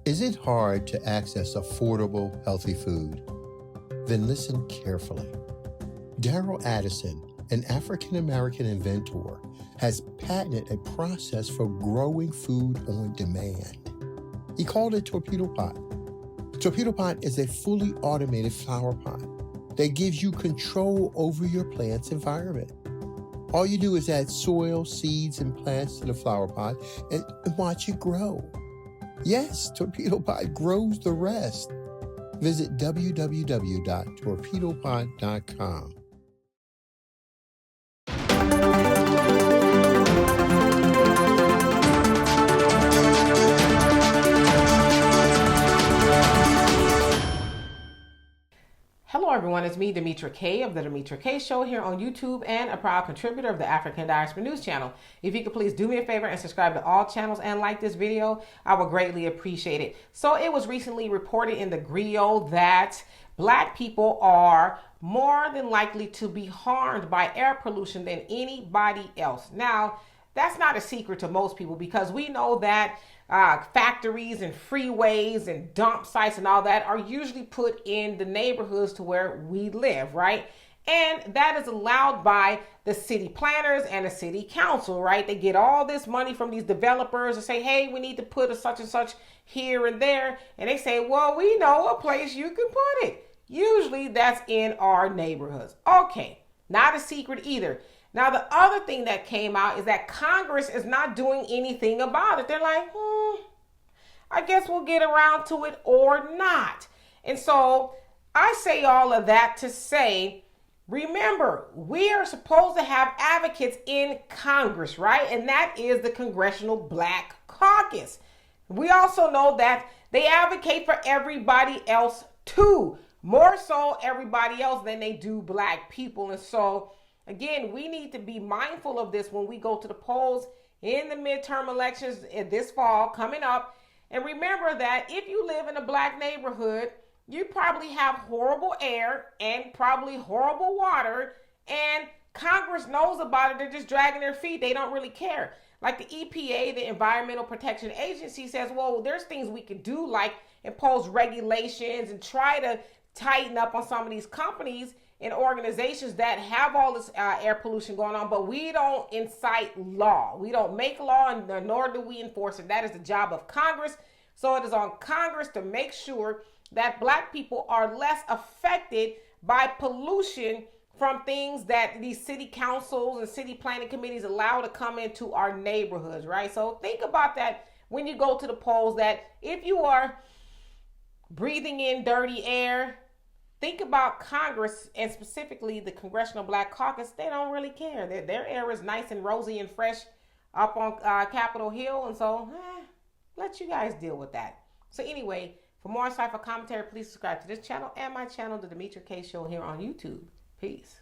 Is it hard to access affordable, healthy food? Then listen carefully. Daryl Addison, an African-American inventor, has patented a process for growing food on demand. He called it Torpedo Pot. Torpedo Pot is a fully automated flower pot that gives you control over your plant's environment. All you do is add soil, seeds, and plants to the flower pot and watch it grow. Yes, Torpedo Pot grows the rest. Visit www.torpedopot.com. Hello everyone, it's me, Demetra Kaye of the Demetra Kaye Show here on YouTube and a proud contributor of the African Diaspora News channel. If you could please do me a favor and subscribe to all channels and like this video, I would greatly appreciate it. So it was recently reported in the Griot that Black people are more than likely to be harmed by air pollution than anybody else. Now, that's not a secret to most people because we know that factories and freeways and dump sites and all that are usually put in the neighborhoods to where we live, right? And that is allowed by the city planners and the city council, right? They get all this money from these developers and say, hey, we need to put a such and such here and there. And they say, well, we know a place you can put it. Usually that's in our neighborhoods. Okay, not a secret either. Now, the other thing that came out is that Congress is not doing anything about it. They're like, I guess we'll get around to it or not. And so I say all of that to say, remember, we are supposed to have advocates in Congress, right? And that is the Congressional Black Caucus. We also know that they advocate for everybody else too, more so everybody else than they do Black people. And so again, we need to be mindful of this when we go to the polls in the midterm elections this fall coming up. And remember that if you live in a Black neighborhood, you probably have horrible air and probably horrible water, and Congress knows about it. They're just dragging their feet. They don't really care. Like the EPA, the Environmental Protection Agency, says, well, there's things we could do like impose regulations and try to tighten up on some of these companies and organizations that have all this air pollution going on, but we don't incite law. We don't make law, and nor do we enforce it. That is the job of Congress. So it is on Congress to make sure that Black people are less affected by pollution from things that these city councils and city planning committees allow to come into our neighborhoods, right? So think about that when you go to the polls, that if you are breathing in dirty air, think about Congress and specifically the Congressional Black Caucus. They don't really care. Their air is nice and rosy and fresh up on Capitol Hill. And so let you guys deal with that. So anyway, for more insightful commentary, please subscribe to this channel and my channel, The Demetra Kaye Show, here on YouTube. Peace.